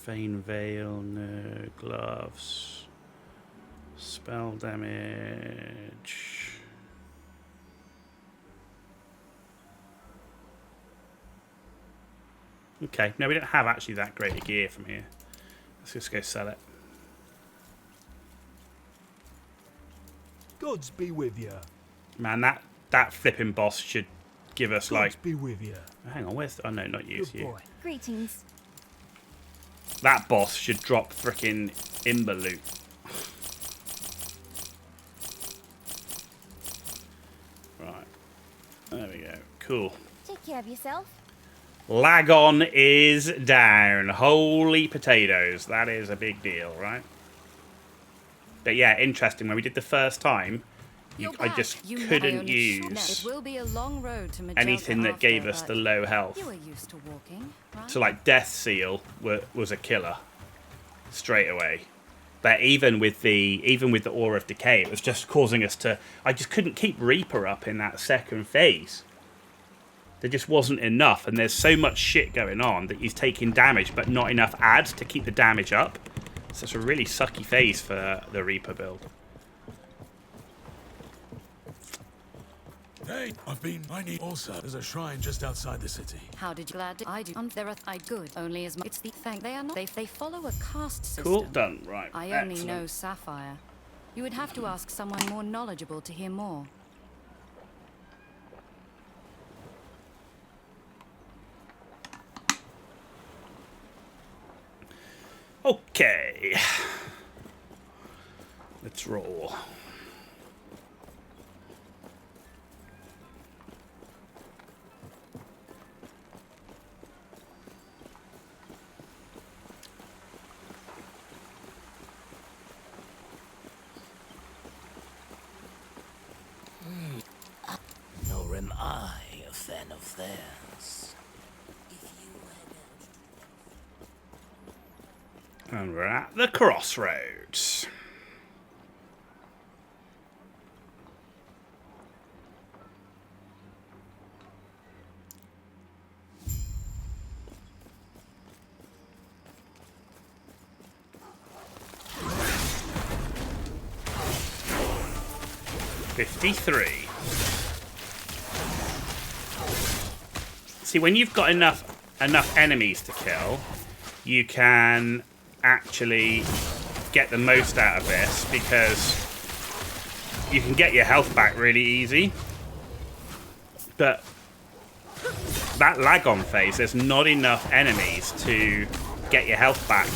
Profane Veil, no. Gloves. Spell damage. Okay, no, we don't have actually that great a gear from here. Let's just go sell it. Gods be with you. Man, that flipping boss should give us Gods like... be with you. Hang on, where's... Oh no, not you, it's Good you. boy. Greetings. That boss should drop frickin' Imber loot. Right. There we go. Cool. Take care of yourself. Lagon is down. Holy potatoes. That is a big deal, right? But yeah, interesting. When we did the first time, I just couldn't use it will be a long road to anything that after, gave us the low health. You were used to walking, right? So like Death Seal was a killer straight away. But even with the Aura of Decay, it was just causing us to... I just couldn't keep Reaper up in that second phase. There just wasn't enough, and there's so much shit going on that he's taking damage, but not enough ads to keep the damage up. So it's a really sucky phase for the Reaper build. Hey, I need also. There's a shrine just outside the city. How did you glad I do? There are I good. Only as much. It's the thing. They are not. They follow a caste system. Cool, done. Right. I only know Sapphire. You would have to ask someone more knowledgeable to hear more. Okay. Let's roll. Nor am I a fan of theirs. And we're at the crossroads. $53. See, when you've got enough enemies to kill, you can actually get the most out of this because you can get your health back really easy. But that lag-on phase, there's not enough enemies to get your health back.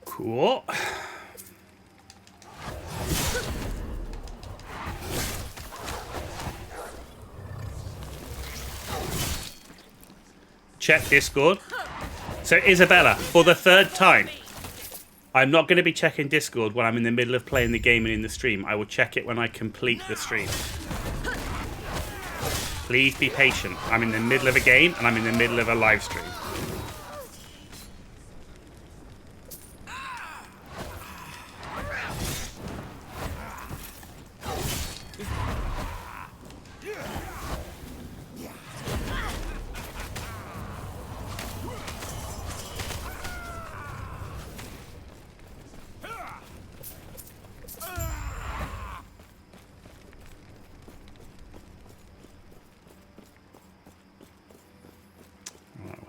Cool. Check Discord. So Isabella, for the third time, I'm not going to be checking Discord when I'm in the middle of playing the game and in the stream. I will check it when I complete the stream. Please be patient. I'm in the middle of a game and I'm in the middle of a live stream.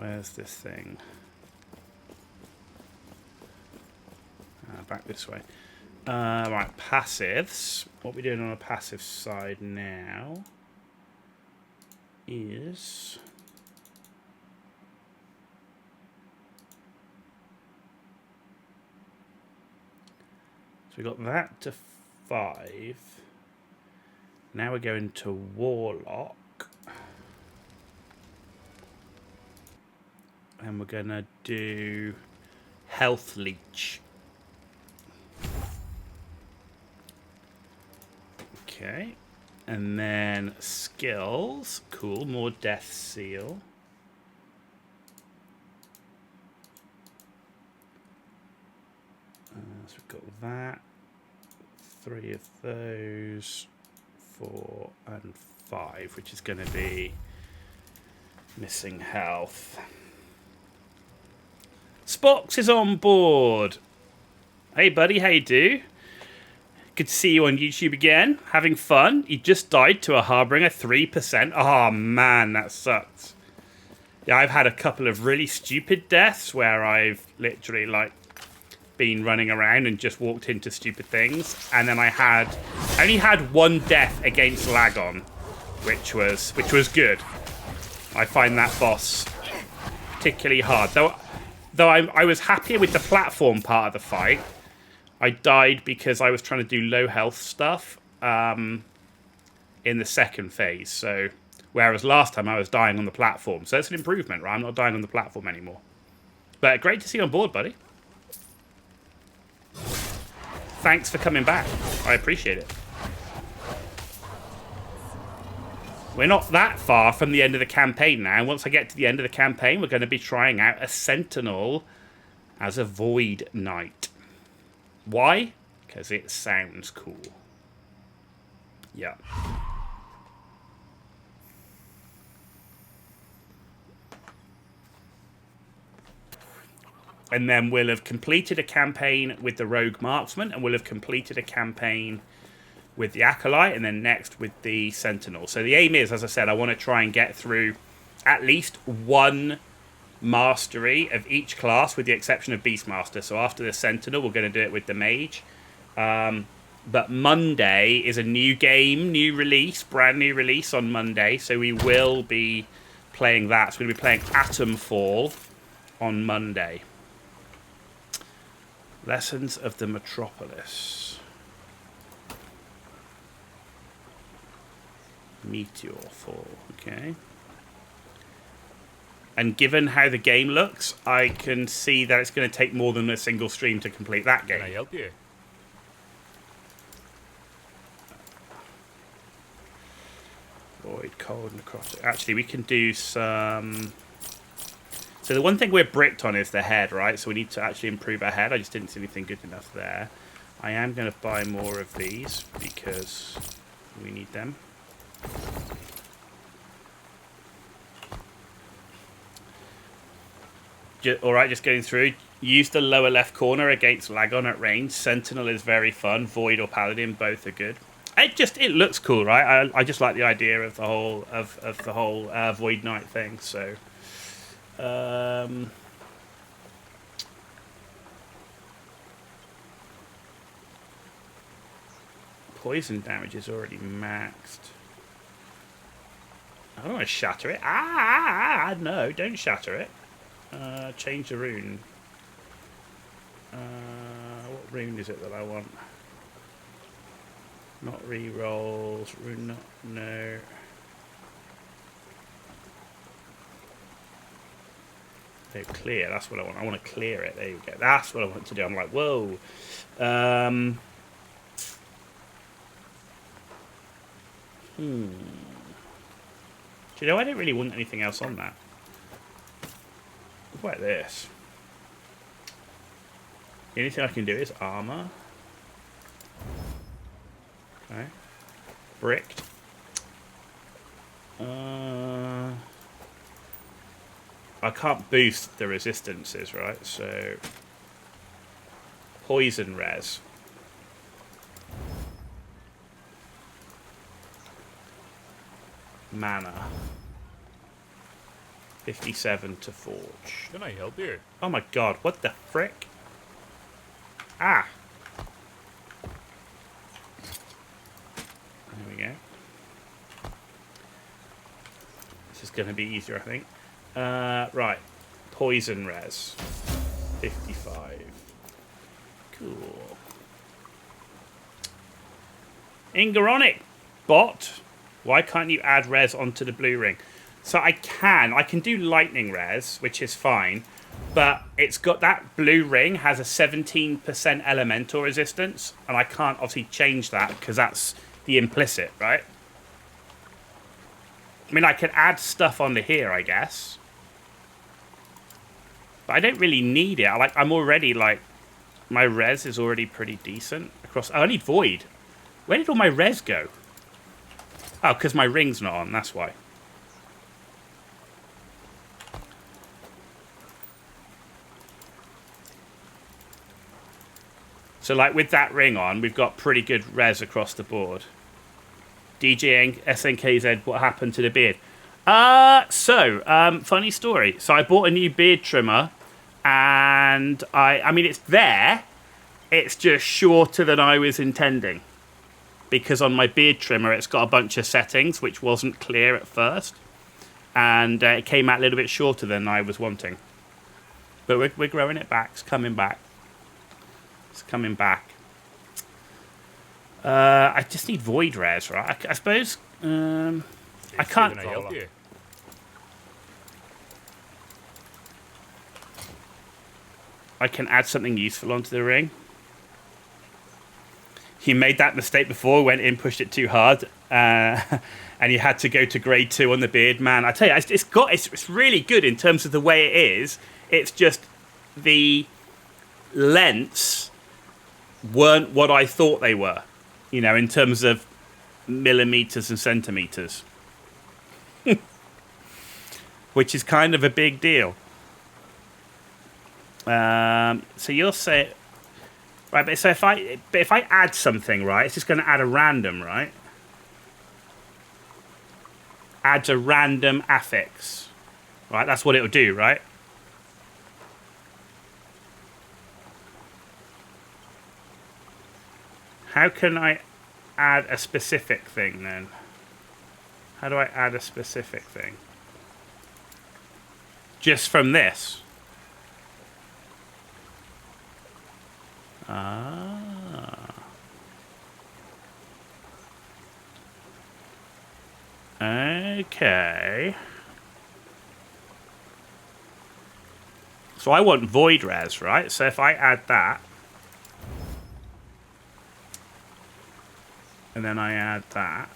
Where's this thing? Back this way. Right, passives. What we're doing on a passive side now is... So we got that to 5. Now we're going to Warlock. And we're going to do Health Leech. Okay. And then skills. Cool. More Death Seal. So we've got that. 3 of those. 4 and 5, which is going to be missing health. Spox is on board. Hey, buddy. How you do? Good to see you on YouTube again. Having fun. You just died to a Harbinger 3%. Oh, man, that sucks. Yeah, I've had a couple of really stupid deaths where I've literally, like, been running around and just walked into stupid things. And then I only had one death against Lagon, which was good. I find that boss particularly hard. Though I was happier with the platform part of the fight. I died because I was trying to do low health stuff in the second phase. So, whereas last time I was dying on the platform. So it's an improvement, right? I'm not dying on the platform anymore. But great to see you on board, buddy. Thanks for coming back. I appreciate it. We're not that far from the end of the campaign now. Once I get to the end of the campaign, we're going to be trying out a Sentinel as a Void Knight. Why? Because it sounds cool. Yeah. And then we'll have completed a campaign with the Rogue Marksman, and we'll have completed a campaign with the Acolyte, and then next with the Sentinel. So the aim is, as I said, I want to try and get through at least one mastery of each class, with the exception of Beastmaster. So after the Sentinel, we're going to do it with the Mage. But Monday is a new game, new release, brand new release on Monday. So we will be playing that. So we're going to be playing Atomfall on Monday. Lessons of the Metropolis. Meteor Fall, okay. And given how the game looks, I can see that it's going to take more than a single stream to complete that game. Can I help you? Void, cold, necrotic. Actually, we can do some... So the one thing we're bricked on is the head, right? So we need to actually improve our head. I just didn't see anything good enough there. I am going to buy more of these because we need them. Alright, just going through. Use the lower left corner against Lagon at range. Sentinel is very fun. Void or Paladin, both are good. It looks cool, right? I just like the idea of the whole Void Knight thing. So, poison damage is already maxed. I don't want to shatter it. No, don't shatter it. Change the rune. What rune is it that I want? Not re-rolls. Rune not... No. No, clear. That's what I want. I want to clear it. There you go. That's what I want to do. I'm like, whoa. Do you know, I don't really want anything else on that. What about this? The only thing I can do is armor. Okay. Bricked. I can't boost the resistances, right? So, poison res. Mana. 57 to forge. Can I help you? Oh my god, what the frick? Ah! There we go. This is going to be easier, I think. Right. Poison res. 55. Cool. Ingaronic bot. Why can't you add res onto the blue ring? So I can do lightning res, which is fine, but it's got that blue ring has a 17% elemental resistance, and I can't obviously change that because that's the implicit, right? I mean, I could add stuff onto here, I guess, but I don't really need it. I'm already my res is already pretty decent across. Oh, I need void. Where did all my res go? Oh, because my ring's not on. That's why. So, with that ring on, we've got pretty good res across the board. DJing SNKZ, what happened to the beard? Funny story. So I bought a new beard trimmer, and I mean, it's there. It's just shorter than I was intending. Because on my beard trimmer, it's got a bunch of settings, which wasn't clear at first. And it came out a little bit shorter than I was wanting. But we're growing it back. It's coming back. It's coming back. I just need void res, right? I suppose. I can't. Can I help you? I can add something useful onto the ring. He made that mistake before, went in, pushed it too hard, and he had to go to grade 2 on the beard. Man, I tell you, it's really good in terms of the way it is. It's just the lengths weren't what I thought they were, in terms of millimeters and centimeters, which is kind of a big deal. So you'll say, right? But so if I add something, right, it's just going to add a random, right? Adds a random affix, right? That's what it'll do, right? How can I add a specific thing then? How do I add a specific thing? Just from this. Ah. Okay. So I want void res, right? So if I add that, and then I add that,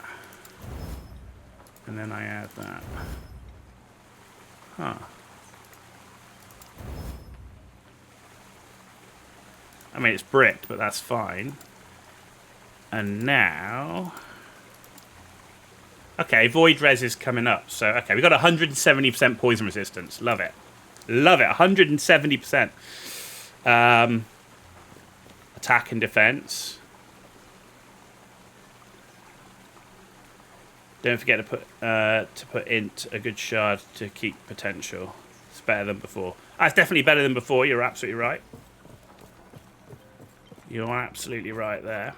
and then I add that. Huh. I mean, it's bricked, but that's fine. And now... Okay, void res is coming up. So, okay, we've got 170% poison resistance. Love it. Love it. 170%. Attack and defense. Don't forget to put int a good shard to keep potential. It's better than before. It's definitely better than before. You're absolutely right. You're absolutely right there.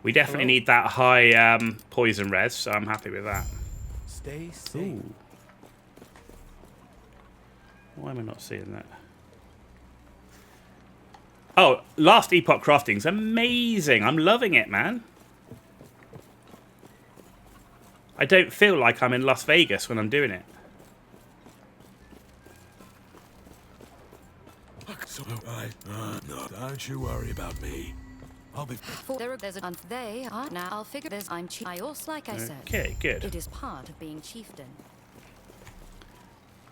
We definitely need that high poison res, so I'm happy with that. Stay safe. Ooh. Why am I not seeing that? Oh, Last Epoch crafting's amazing. I'm loving it, man. I don't feel like I'm in Las Vegas when I'm doing it. So, no, don't you worry about me. I'll be... There's a... They are... Now, I'll figure this... I'm chief. I also, like I said... Okay, good. It is part of being chieftain.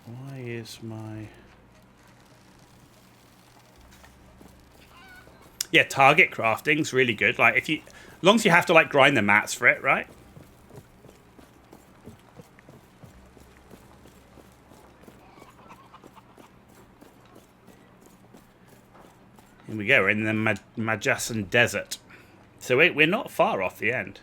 Why is my... Yeah, target crafting's really good. Like, if you... As long as you have to, grind the mats for it, right? Here we go. We're in the Majasan Desert. So we're not far off the end.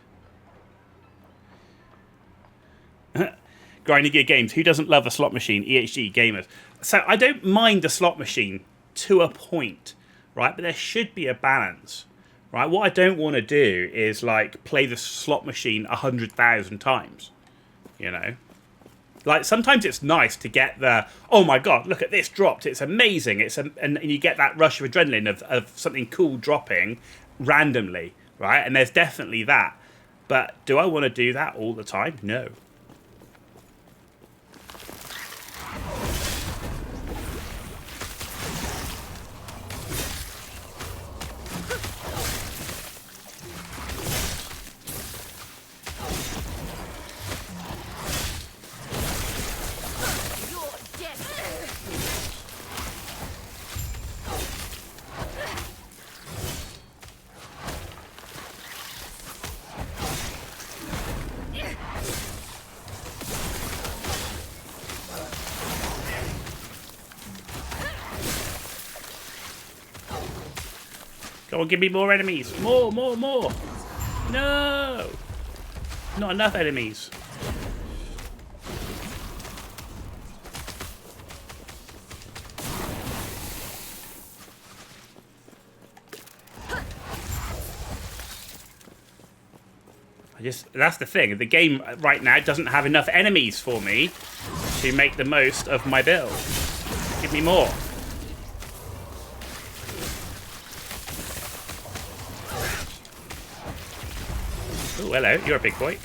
Grinding Gear Games. Who doesn't love a slot machine? EHG Gamers. So I don't mind a slot machine to a point, right? But there should be a balance, right? What I don't want to do is like play the slot machine 100,000 times, you know? Like, sometimes it's nice to get the, oh my god, look at this dropped, it's amazing. And you get that rush of adrenaline of something cool dropping randomly, right? And there's definitely that. But do I want to do that all the time? No. Go on, give me more enemies. More. No! Not enough enemies. That's the thing. The game right now doesn't have enough enemies for me to make the most of my build. Give me more. Oh, hello. You're a big boy.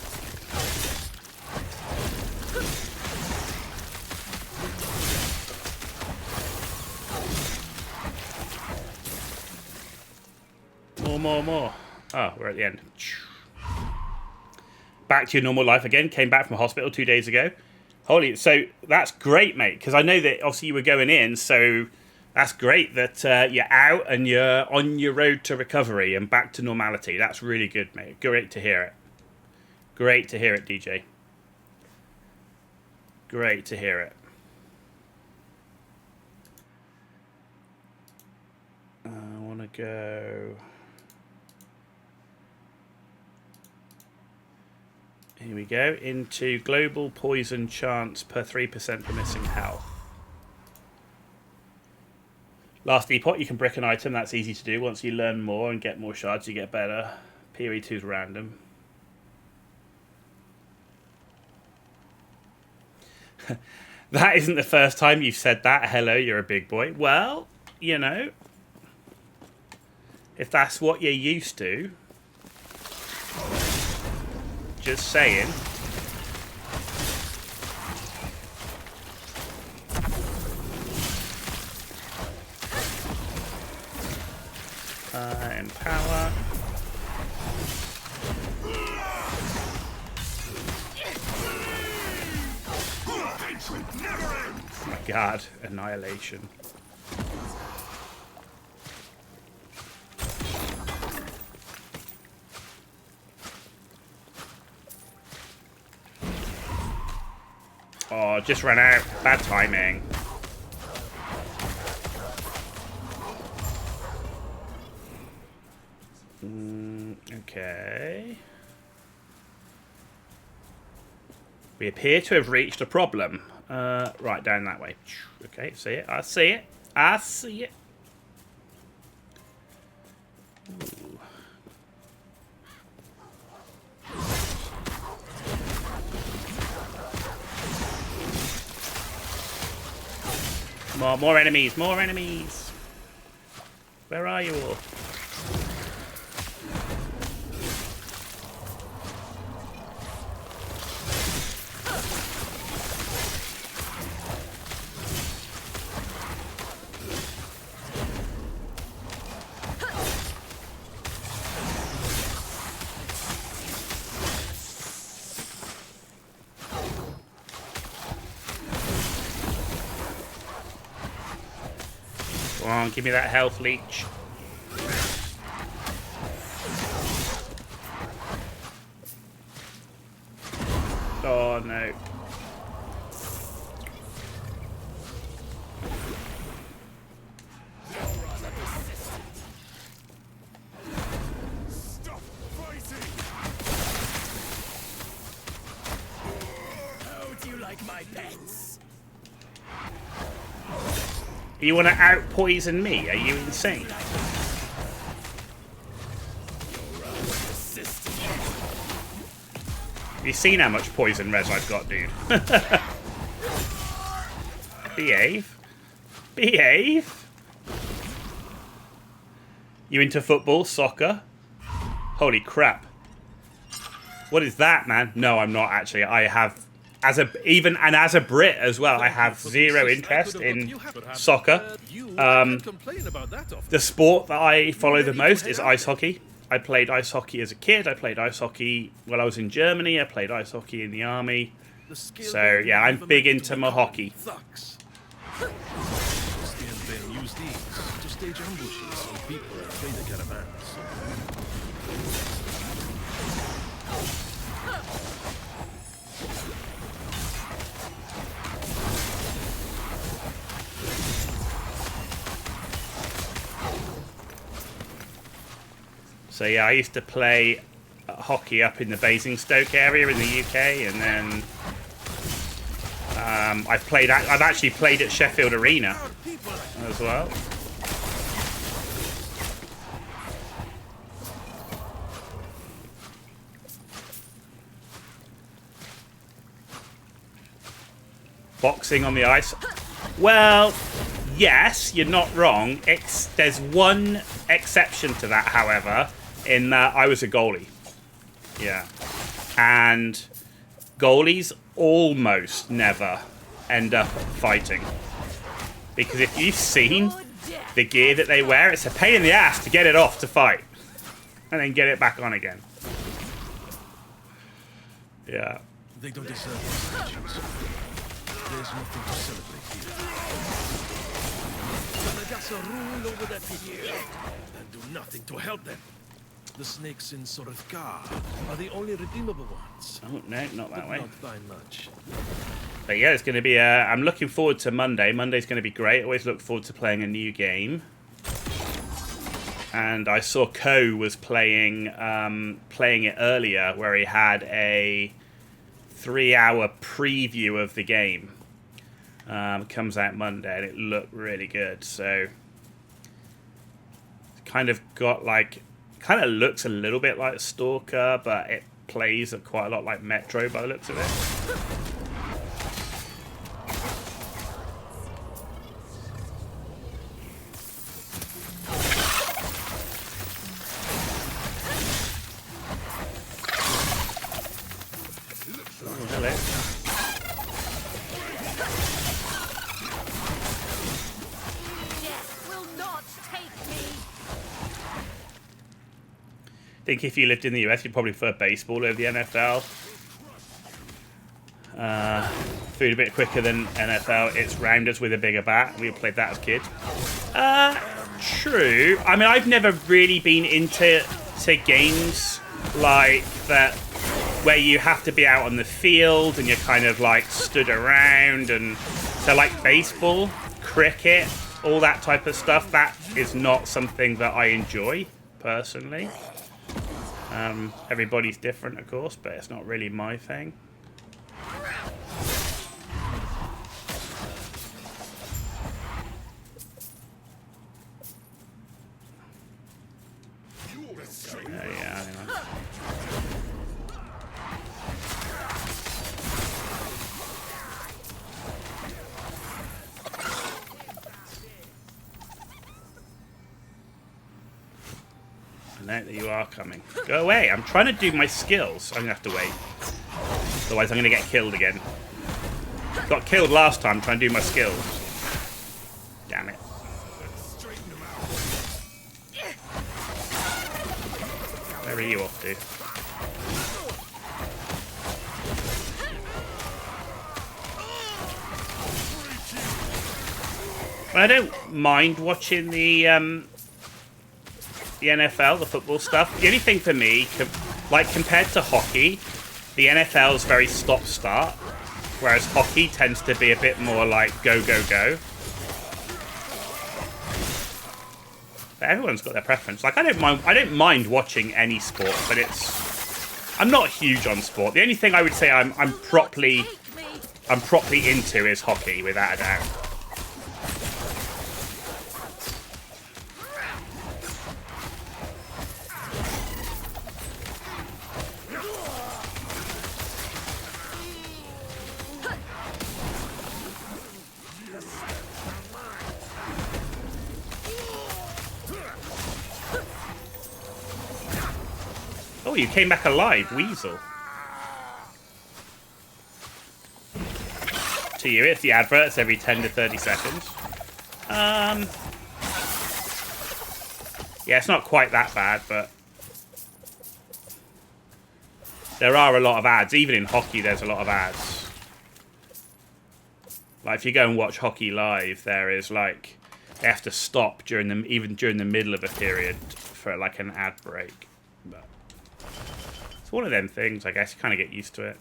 More. Oh, we're at the end. Back to your normal life again. Came back from hospital 2 days ago. Holy, so that's great, mate. Because I know that obviously you were going in, so that's great that you're out and you're on your road to recovery and back to normality. That's really good, mate. Great to hear it. Great to hear it, DJ. Great to hear it. I want to go... Here we go, into global poison chance per 3% for missing health. Last Epoch, you can brick an item, that's easy to do. Once you learn more and get more shards, you get better. PoE2 is random. That isn't the first time you've said that. Hello, you're a big boy. Well, you know, if that's what you're used to... Just saying. Empower. Oh my god, annihilation. Oh, just ran out. Bad timing. Okay. We appear to have reached a problem. Right, down that way. Okay, see it. I see it. I see it. Ooh. More enemies, more enemies. Where are you all? Come on, give me that health leech. Oh no. Stop fighting! How would you like Take my pets. You want to out-poison me? Are you insane? Have you seen how much poison res I've got, dude? Behave. Behave. You into football? Soccer? Holy crap. What is that, man? No, I'm not actually. I have, as a Brit as well, I have zero interest in soccer. The sport that I follow the most is ice hockey. I played ice hockey as a kid. I played ice hockey while I was in Germany. I played ice hockey in the army. So, yeah, I'm big into my hockey. So yeah, I used to play hockey up in the Basingstoke area in the UK, and then I've actually played at Sheffield Arena as well. Boxing on the ice. Well, yes, you're not wrong. There's one exception to that, however, in that I was a goalie. Yeah. And goalies almost never end up fighting. Because if you've seen the gear that they wear, it's a pain in the ass to get it off to fight. And then get it back on again. Yeah. They don't deserve these statues. There's nothing to celebrate here. The Nagasa rule over that people and do nothing to help them. The snakes in Sorithkar are the only redeemable ones. Oh, no, not that way. Not by much. But yeah, it's going to be... I'm looking forward to Monday. Monday's going to be great. Always look forward to playing a new game. And I saw Ko was playing it earlier, where he had a 3-hour preview of the game. Comes out Monday, and it looked really good. So, kind of got like... Kind of looks a little bit like Stalker, but it plays quite a lot like Metro by the looks of it. Oh, hello. Death will not take me. I think if you lived in the US, you'd probably prefer baseball over the NFL. Food a bit quicker than NFL. It's rounders with a bigger bat. We played that as kids. True. I mean, I've never really been into games like that where you have to be out on the field and you're kind of like stood around. And so like baseball, cricket, all that type of stuff, that is not something that I enjoy personally. Everybody's different, of course, but it's not really my thing. Yeah, I know. Now that you are coming. Go away. I'm trying to do my skills. I'm going to have to wait. Otherwise I'm going to get killed again. Got killed last time trying to do my skills. Damn it. Where are you off to? Well, I don't mind watching the NFL, the football stuff. The only thing for me, like compared to hockey, the NFL is very stop-start, whereas hockey tends to be a bit more like go, go, go. But everyone's got their preference. Like I don't mind watching any sport, but I'm not huge on sport. The only thing I would say I'm properly I'm properly into is hockey, without a doubt. Oh, you came back alive, Weasel. To you, it's the adverts every 10 to 30 seconds. Yeah, it's not quite that bad, but there are a lot of ads. Even in hockey, there's a lot of ads. Like, if you go and watch hockey live, there is, like, they have to stop even during the middle of a period for, like, an ad break. But it's one of them things, I guess. You kind of get used to it.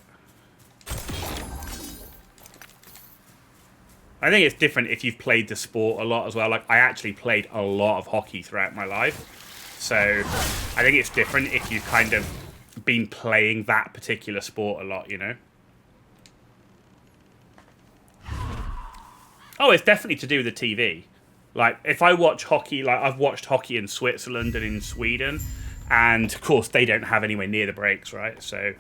I think it's different if you've played the sport a lot as well. Like, I actually played a lot of hockey throughout my life. So, I think it's different if you've kind of been playing that particular sport a lot, you know? Oh, it's definitely to do with the TV. Like, if I watch hockey, like, I've watched hockey in Switzerland and in Sweden, and, of course, they don't have anywhere near the breaks, right? So,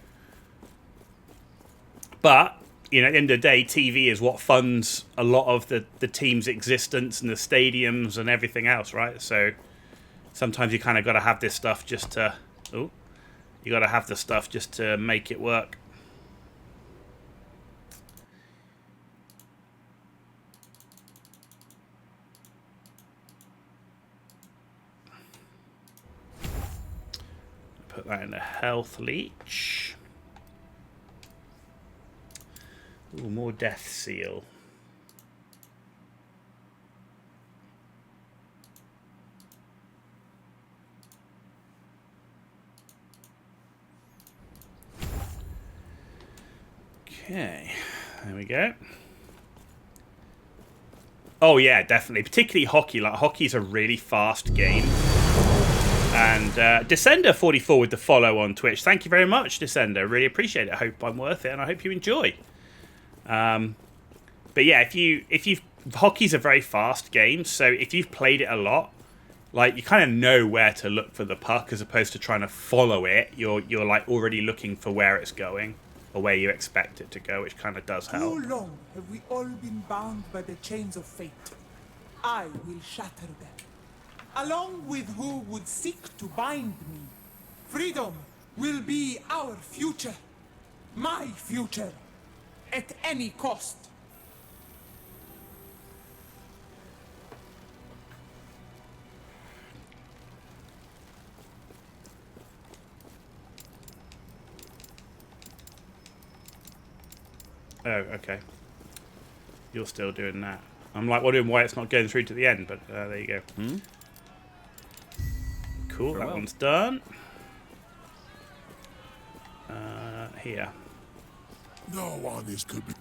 but, you know, at the end of the day, TV is what funds a lot of the team's existence and the stadiums and everything else, right? So, sometimes you kind of got to have this stuff just to... Oh, you got to have the stuff just to make it work. Put that in the health leech. Ooh, more death seal. Okay, there we go. Oh yeah, definitely. Particularly hockey. Like, hockey's a really fast game. And Descender44 with the follow on Twitch. Thank you very much, Descender. Really appreciate it. I hope I'm worth it, and I hope you enjoy. But yeah, if you've hockey's a very fast game, so if you've played it a lot, like, you kind of know where to look for the puck as opposed to trying to follow it. You're like already looking for where it's going or where you expect it to go, which kind of does help. Too long have we all been bound by the chains of fate. I will shatter them, along with who would seek to bind me. Freedom will be our future. My future. At any cost. Oh, okay. You're still doing that. I'm like wondering why it's not going through to the end, but there you go. Cool, that one's done. Here. No one is could be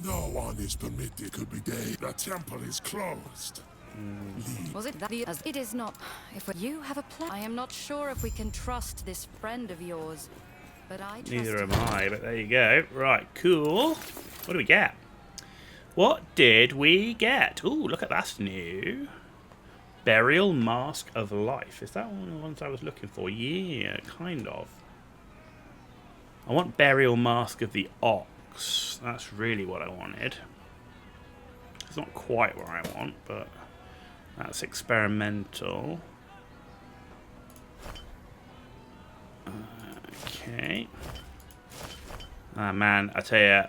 no one is permitted could be day. The temple is closed. Leave. Was it that as it is not? If you have a plan, I am not sure if we can trust this friend of yours, but I trust Neither am him. I, but there you go. Right, cool. What do we get? What did we get? Ooh, look at that, new. Burial Mask of Life. Is that one of the ones I was looking for? Yeah, kind of. I want Burial Mask of the Ox. That's really what I wanted. It's not quite what I want, but that's experimental. Okay. Ah, man, I tell you,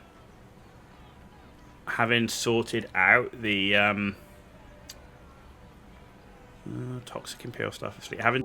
having sorted out the toxic imperial stuff, having